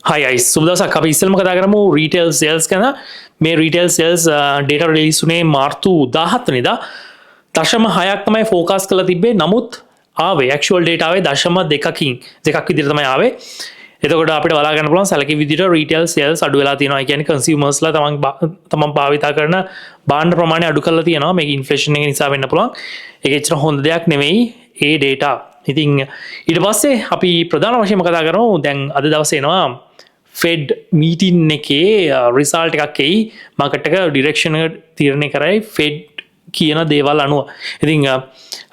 Hi guys, සුබදවසක්. අපි ඉස්සෙල්ම කතා කරමු රීටේල් සේල්ස් ගැන. මේ රීටේල් සේල්ස් ඩේටා රිලීස් වුණේ මාර්තු 17 වෙනිදා. 0.6ක් තමයි ફોකාස් කරලා තිබ්බේ. නමුත් ආවේ ඇක්චුවල් ඩේටා ආවේ 0.2කින් දෙකක් විදිහට තමයි ආවේ. එතකොට අපිට බලා ගන්න පුළුවන් සැලකිලි විදිහට රීටේල් සේල්ස් අඩු වෙලා තියෙනවා. ඒ කියන්නේ කන්සියුමර්ස්ලා තමන් භාවිතා කරන භාණ්ඩ ප්‍රමාණය අඩු කරලා තියෙනවා. මේක ඉන්ෆ්ලේෂන් එක නිසා වෙන්න පුළුවන්. ඒක එච්චර හොඳ දෙයක් නෙවෙයි ඒ ඩේටා. ඉතින් ඊට පස්සේ අපි ප්‍රධාන වශයෙන්ම කතා කරමු දැන් අද දවසේ එනවා ෆෙඩ් මීටින් එකේ රිසල්ට් එකක් එයි මාකට් එක ඩිරෙක්ෂන් එක තීරණය කරයි ෆෙඩ් කියන දේවල් අනුව. ඉතින්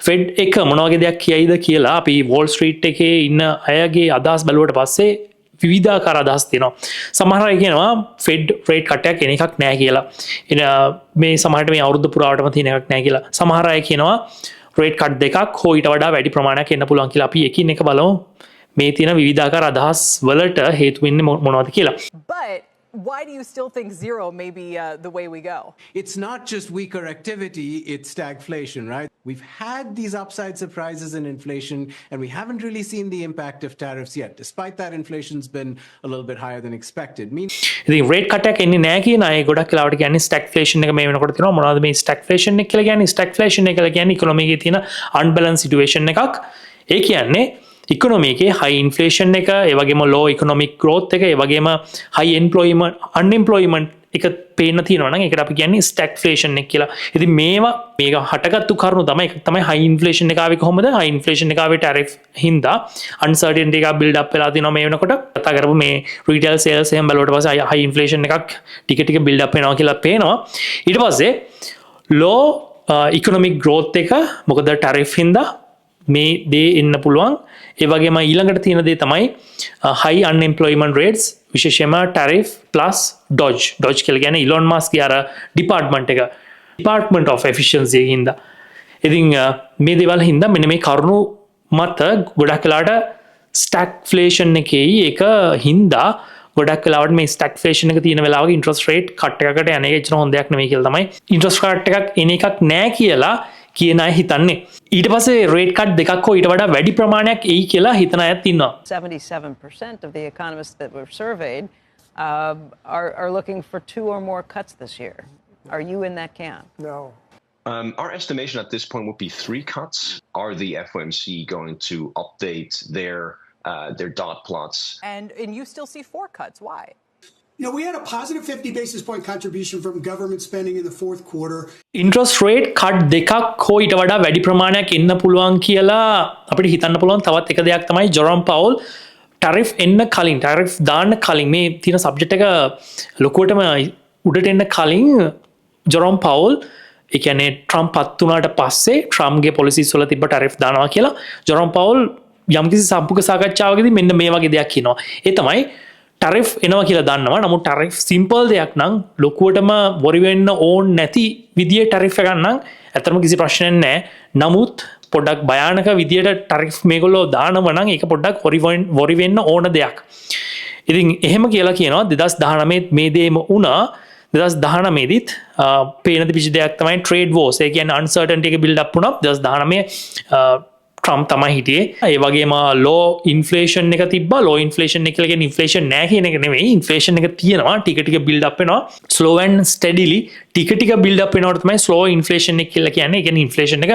ෆෙඩ් එක මොන වගේ දෙයක් කියයිද කියලා අපි වෝල් ස්ට්‍රීට් එකේ ඉන්න අයගේ අදහස් බැලුවට පස්සේ විවිධාකාර අදහස් තියෙනවා. සමහර අය කියනවා ෆෙඩ් රේට් කටයක් එන එකක් නැහැ කියලා. මේ සමහරට මේ අවුරුද්ද පුරාවටම තියෙන එකක් නැහැ කියලා. සමහර අය කියනවා රේට් කට් දෙකක් හෝ ඊට වඩා වැඩි ප්‍රමාණයක් එන්න පුළුවන් කියලා. අපි එකින් එක බලමු මේ තියෙන විවිධාකාර අදහස් වලට හේතු වෙන්නේ මොනවද කියලා. But why do you still think zero may be the way we go? It's not just weaker activity, it's stagflation, right? We've had these upside surprises in inflation, and we haven't really seen the impact of tariffs yet. Despite that, inflation's been a little bit higher than expected. ඉතින් rate කටයක් එන්නේ නැහැ කියන අය ගොඩක් වෙලාවට කියන්නේ ස්ටැග්ෆ්ලේෂන් එක මේ වෙනකොට තියෙනවා. මොනවද මේ ස්ටැග්ෆ්ලේෂන් එක කියලා කියන්නේ? ස්ටැග්ෆ්ලේෂන් එක කියලා කියන්නේ ඉකොනොමි එකේ තියෙන අන්බැලන්ස් සිටුේෂන් එකක්. ඒ කියන්නේ ඉකොනොමි එකේ හයි ඉන්ෆ්ලේෂන් එක, ඒ වගේම ලෝ ඉකොනොමික් ග්‍රෝත් එක, ඒ වගේම හයි අන්එම්ප්ලොයිමන්ට් එක පේන්න තියෙනවා නම් ඒකට අපි කියන්නේ ස්ටැග්ෆ්ලේෂන් එක කියලා. ඉතින් මේක හටගත්තු කරුණු තමයි හයි ඉන්ෆ්ලේෂන් එක ආවේ කොහොමද? හයි ඉන්ෆ්ලේෂන් එක ආවේ ටැරිෆ් හින්දා අන්සර්ටන්ටි එකක් බිල්ඩ් අප් වෙලා තියෙනවා මේ වෙනකොට. කතා කරපු මේ රීටේල් සේල්ස් එහෙම බලුවට පස්සේ හයි ඉන්ෆ්ලේෂන් එකක් ටික බිල්ඩ් අප් වෙනවා කියලා පේනවා. ඊට පස්සේ ලෝ ඉකොනොමික් ග්‍රෝත් එක මොකද ටැරිෆ් හින්දා මේ දේ එන්න පුළුවන්. ඒ වගේම ඊළඟට තියෙන දේ තමයි high unemployment rates විශේෂයෙන්ම tariff plus Dodge කියලා කියන්නේ ඉලොන් මස්ක්ගේ අර department of efficiency හින්දා. ඉතින් මේ දේවල් හින්දා මෙන්න මේ කරුණු මත ගොඩක් වෙලාවට stagflation එකේ ඒක හින්දා ගොඩක් වෙලාවට මේ stagflation එක තියෙන වෙලාවක interest rate cut එකකට යන එක එච්චර හොඳ දෙයක් නෙවෙයි කියලා තමයි interest cut එකක් එන එකක් නැහැ කියලා කියන අය හිතන්නේ. ඊට පස්සේ රේට් කට් දෙකක් හෝ ඊට වඩා වැඩි ප්‍රමාණයක් එයි කියලා හිතන අයත් ඉන්නවා. 77% of the economists that were surveyed are looking for 2 or more cuts this year. Are you in that camp? No. Our estimation at this point would be 3 cuts. Are the FOMC going to update their dot plots? And you still see 4 cuts. Why? You know, we had a positive 50 basis point contribution from government spending in the fourth quarter. Interest rate cut දෙකක් හෝ ඊට වඩා වැඩි ප්‍රමාණයක් එන්න පුළුවන් කියලා අපිට හිතන්න පුළුවන්. තවත් එක දෙයක් තමයි ජොරම් පවුල් ටැරිෆ් එන්න කලින් ටැරිෆ් දාන්න කලින් මේ තියෙන සබ්ජෙක්ට් එක ලොකුවටම උඩට එන්න කලින් ජොරම් පවුල් ඒ කියන්නේ ට්‍රම්ප් පත් වුණාට පස්සේ ට්‍රම්ප්ගේ පොලිසිස් වල තිබ්බ ටැරිෆ් දානවා කියලා ජොරම් පවුල් යම්කිසි සම්මුඛ සාකච්ඡාවකදී මෙන්න මේ වගේ දෙයක් කියනවා. ඒ තමයි ටැරිෆ් එනවා කියලා දන්නවා. නමුත් ටැරිෆ් සිම්පල් දෙයක් නම් ලොකුවටම වොරි වෙන්න ඕන නැති විදියට ටැරිෆ් එකක් නම් ඇත්තටම කිසි ප්‍රශ්නයක් නැහැ. නමුත් පොඩ්ඩක් භයානක විදියට ටැරිෆ් මේගොල්ලෝ දානවා නම් ඒක පොඩ්ඩක් වොරි වෙන්න ඕන දෙයක්. ඉතින් එහෙම කියලා කියනවා 2019 මේ දේම වුණා. 2019 දිත් පේන තිබිච්ච දෙයක් තමයි ට්‍රේඩ් වෝස්. ඒ කියන්නේ අන්සර්ටන්ටි එක බිල්ඩ් අප් වුණා 2019 ට්‍රම්ප් තමයි හිටියේ. ඒ වගේම ලෝ ඉන්ෆ්ලේෂන් එක තිබ්බා. ලෝ ඉන්ෆ්ලේෂන් එක කියලා කියන්නේ ඉන්ෆ්ලේෂන් නැහැ කියන එක නෙවෙයි. ඉන්ෆ්ලේෂන් එක තියෙනවා. ටික බිල්ඩ් අප් වෙනවා. ස්ලෝ ඇන්ඩ් ස්ටඩිලි ටික බිල්ඩ් අප් වෙනවට තමයි ස්ලෝ ඉන්ෆ්ලේෂන් එක කියලා කියන්නේ. ඒ කියන්නේ ඉන්ෆ්ලේෂන් එක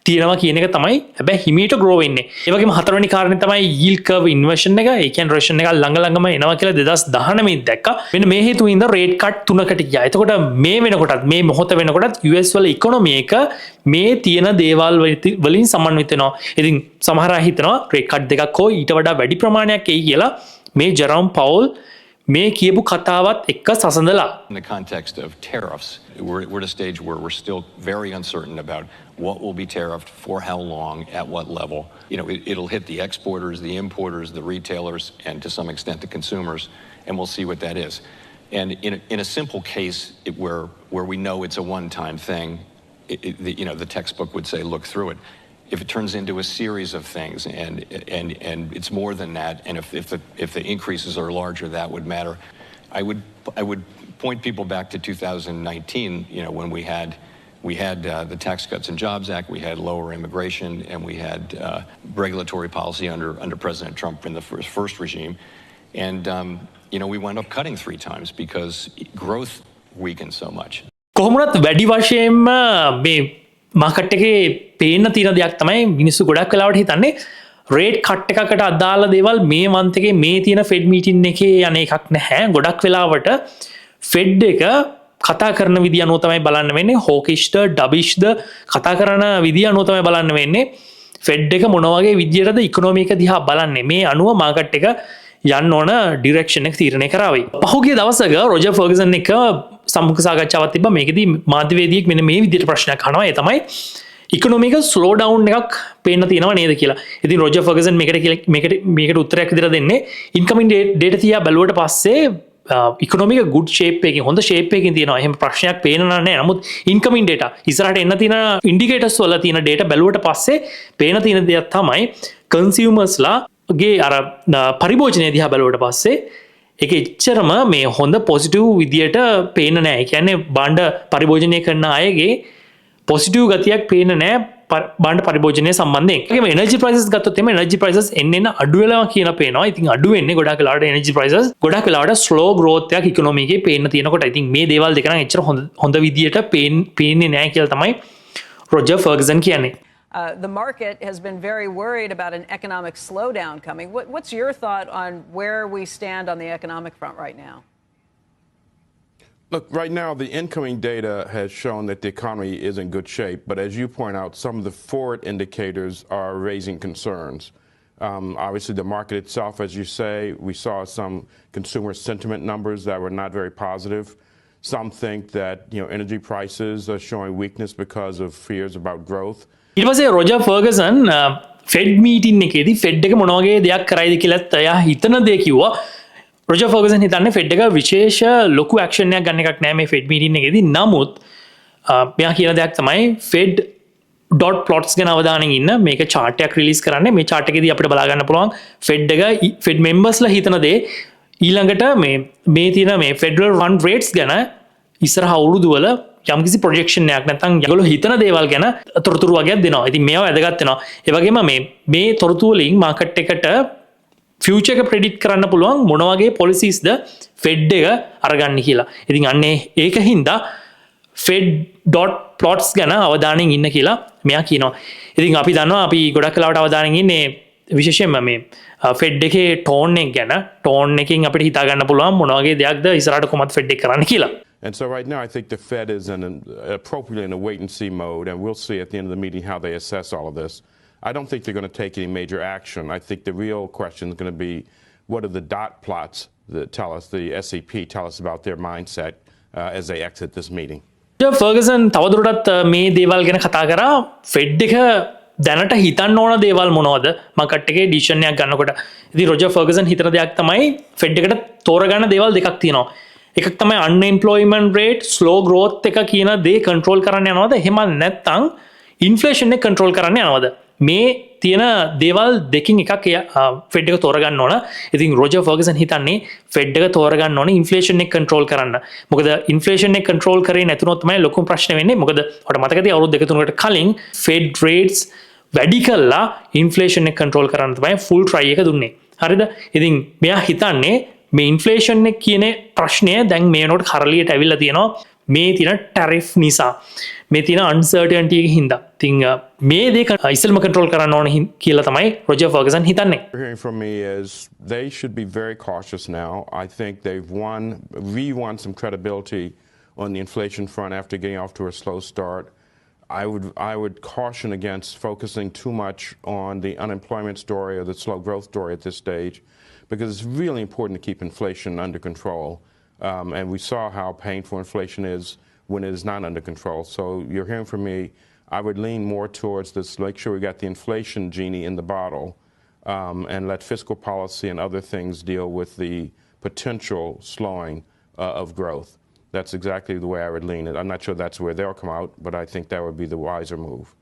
තියෙනවා කියන එක තමයි. හැබැයි හිමීට ග්‍රෝ වෙන්නේ. ඒ වගේම හතරවෙනි කාරණේ තමයි yield curve inversion එක. ඒ කියන්නේ රෙෂන් එක ළඟම එනවා කියලා 2019 දැක්කා. මෙන්න මේ හේතු හින්දා රේට් කට් 3කට ගියා. එතකොට මේ වෙනකොටත් මේ මොහොත වෙනකොටත් US වල ඉකොනොමි එක මේ තියෙන දේවල් වලින් සමන්විත වෙනවා. ඉතින් සමහර අය හිතනවා රේට් කට් දෙකක් හෝ ඊට වඩා වැඩි ප්‍රමාණයක් එයි කියලා. මේ ජෙරෝම් පවුල් මේ කියපු කතාවත් එක්ක සසඳලා. In the context of tariffs, we're at a stage where we're still very uncertain about what will be tariffed, for how long, at what level. You know, it'll hit the exporters, the importers, the retailers, and to some extent the consumers, and we'll see what that is. And in a simple case where we know it's a one-time thing, the textbook would say look through it. If it turns into a series of things and it's more than that, and if the increases are larger, that would matter. I would point people back to 2019, when we had the Tax Cuts and Jobs Act, we had lower immigration, and we had regulatory policy under President Trump in the first regime. And, we wound up cutting 3 times because growth weakened so much. කොහොමත් වැඩි වශයෙන්ම මේ market එකේ පේන්න තියෙන දෙයක් තමයි මිනිස්සු ගොඩක් වෙලාවට හිතන්නේ රේට් කට් එකකට අදාළ දේවල් මේ month එකේ මේ තියෙන ෆෙඩ් මීටින් එකේ යන එකක් නැහැ. ගොඩක් වෙලාවට ෆෙඩ් එක කතා කරන විදිය අනුව තමයි බලන්න වෙන්නේ. හෝකිෂ්ද ඩබිෂ්ද කතා කරන විදිය අනුව තමයි බලන්න වෙන්නේ. ෆෙඩ් එක මොන වගේ විදියටද ඉකොනොමි එක දිහා බලන්නේ. මේ අනුව මාකට් එක යන්න ඕන ඩිරෙක්ෂන් එක තීරණය කරાવી. පහුගිය දවසක රොජර් ෆර්ගසන් එක සම්මුඛ සාකච්ඡාවක් තිබ්බා. මේකෙදී මාධ්‍යවේදියෙක් මෙන්න මේ විදිහට ප්‍රශ්නයක් අහනවා. ඒ තමයි ඉකොනොමික ස්ලෝ ඩවුන් එකක් පේන්න තියෙනවා නේද කියලා. ඉතින් රොජර් ෆර්ගසන් මේකට උත්තරයක් විදිහට දෙන්නේ ඉන්කමින් ඩේටා තියා බැලුවට පස්සේ ඉකොනොමික ගුඩ් ෂේප් එකකින් හොඳ ෂේප් එකකින් තියෙනවා. එහෙම ප්‍රශ්නයක් පේන්න නැහැ. නමුත් ඉන්කමින් ඩේටා ඉස්සරහට එන්න තියෙන ඉන්ඩිකේටර්ස් වල තියෙන ඩේටා බැලුවට පස්සේ පේන තියෙන දෙයක් තමයි කන්සියුමර්ස්ලා ගේ අර පරිභෝජනය දිහා බැලුවට පස්සේ ඒක එච්චරම මේ හොඳ පොසිටිව් විදියට පේන්න නැහැ. ඒ කියන්නේ බාණ්ඩ පරිභෝජනය කරන අයගේ පොසිටිව් ගතියක් පේන්න නැහැ බාණ්ඩ පරිභෝජනය සම්බන්ධයෙන්. ඒකම එනර්ජි ප්‍රයිසස් ගත්තොත් එimhe එනර්ජි ප්‍රයිසස් එන්න අඩු වෙනවා කියලා පේනවා. ඉතින් අඩු වෙන්නේ ගොඩක් වෙලාවට එනර්ජි ප්‍රයිසස් ගොඩක් වෙලාවට ස්ලෝ growth එකක් ඉකොනොමි එකේ පේන්න තියෙනකොට ඉතින් මේ දේවල් දෙක නම් එච්චර හොඳ විදියට පේන්නේ නැහැ කියලා තමයි රොජර් ෆර්ගසන් කියන්නේ. The market has been very worried about an economic slowdown coming. What's your thought on where we stand on the economic front right now? Look, right now, the incoming data has shown that the economy is in good shape. But as you point out, some of the forward indicators are raising concerns. Obviously, the market itself, as you say, we saw some consumer sentiment numbers that were not very positive. Some think that energy prices are showing weakness because of fears about growth. ඊට පස්සේ Roger Ferguson fed meeting එකේදී fed එක මොන වගේ දෙයක් කරයිද කියලාත් එයා හිතන දේ කිව්වා. රොජර් ෆර්ගසන් හිතන්නේ ෆෙඩ් එක විශේෂ ලොකු ඇක්ෂන් එකක් ගන්න එකක් නෑ මේ ෆෙඩ් මීටින් එකේදී. නමුත් මෙයා කියන දෙයක් තමයි ෆෙඩ් ඩොට් ප්ලොට්ස් ගැන අවධානයෙන් ඉන්න. මේක chart එකක් රිලීස් කරන්නේ. මේ chart එකේදී අපිට බලා ගන්න පුළුවන් ෆෙඩ් එක ෆෙඩ් මෙම්බර්ස්ලා හිතන දේ ඊළඟට මේ තියෙන මේ ෆෙඩරල් රන් රේට්ස් ගැන ඉස්සරහ අවුරුදු වල යම්කිසි ප්‍රොජෙක්ෂන් එකක් නැත්නම් ඒගොල්ලෝ හිතන දේවල් ගැන තොරතුරු වගේක් දෙනවා. ඉතින් මේවා වැදගත් වෙනවා. ඒ වගේම මේ තොරතුරු වලින් මාකට් එකට ෆියුචර් එක ප්‍රෙඩික්ට් කරන්න පුළුවන් මොන වගේ පොලිසිස්ද ෆෙඩ් එක අරගන්නේ කියලා. ඉතින් අන්නේ ඒකින්ද ෆෙඩ් ඩොට් ප්ලොට්ස් ගැන අවධානයෙන් ඉන්න කියලා මෙයා කියනවා. ඉතින් අපි දන්නවා අපි ගොඩක් වෙලාවට අවධානයෙන් ඉන්නේ විශේෂයෙන්ම මේ ෆෙඩ් එකේ ටෝන් එක ගැන. ටෝන් එකකින් අපිට හිතා ගන්න පුළුවන් මොන වගේ දෙයක්ද ඉස්සරහට කොහොමද ෆෙඩ් එක කරන්න කියලා. And so right now, I think the Fed is appropriately in a wait-and-see mode, and we'll see at the end of the meeting how they assess all of this. I don't think they're going to take any major action. I think the real question is going to be, what do the dot plots that tell us, the SEP tell us about their mindset as they exit this meeting? Ferguson තවදුරටත් මේ දේවල් ගැන කතා කරා. Fed එක දැනට හිතන්න ඕන දේවල් මොනවද මාකට් එකේ ඩිසිෂන් එකක් ගන්නකොට. ඉතින් රොජර් ෆර්ගසන් හිතන දෙයක් තමයි ෆෙඩ් එකට තෝරගන්න දේවල් දෙකක් තියෙනවා. එකක් තමයි අන්එම්ප්ලොයිමන්ට් රේට් ස්ලෝ growth එක කියන දේ කන්ට්‍රෝල් කරන්න යනවද එහෙම නැත්නම් ඉන්ෆ්ලේෂන් එක කන්ට්‍රෝල් කරන්න යනවද මේ තියෙන දේවල් දෙකින් එකක් ෆෙඩ් එක තෝරගන්න ඕන. ඉතින් රොජර් ෆර්ගසන් හිතන්නේ ෆෙඩ් එක තෝරගන්න ඕනේ ඉන්ෆ්ලේෂන් එක කන්ට්‍රෝල් කරන්න. මොකද ඉන්ෆ්ලේෂන් එක කන්ට්‍රෝල් කරේ නැතුනොත් තමයි ලොකුම ප්‍රශ්නේ වෙන්නේ. මොකද ඔයාලට මතකද අවුරුදු දෙක තුනකට කලින් ෆෙඩ් රේට්ස් වැඩි කළා ඉන්ෆ්ලේෂන් එක කන්ට්‍රෝල් කරන්න තමයි ෆුල් ට්‍රයි එක දුන්නේ. හරිද? ඉතින් මෙයා හිතන්නේ මේ ඉන්ෆ්ලේෂන් එක කියන ප්‍රශ්නය දැන් මේනොට කරලියට ඇවිල්ලා තියෙනවා මේ තියෙන ටැරිෆ් නිසා. මේ තියෙන අන්සර්ටනිටි එක හින්දා. ඉතින් මේ දේ ඉස්සෙල්ම කන්ට්‍රෝල් කරන්න ඕන කියලා තමයි රොජර් ෆර්ගසන් හිතන්නේ. Hearing from me is they should be very cautious now. I think they've won some credibility on the inflation front after getting off to a slow start. I would caution against focusing too much on the unemployment story or the slow growth story at this stage, because it's really important to keep inflation under control. And we saw how painful inflation is when it is not under control. So you're hearing from me, I would lean more towards this, make sure we got the inflation genie in the bottle, and let fiscal policy and other things deal with the potential slowing of growth. That's exactly the way I would lean it. I'm not sure that's where they'll come out, but I think that would be the wiser move.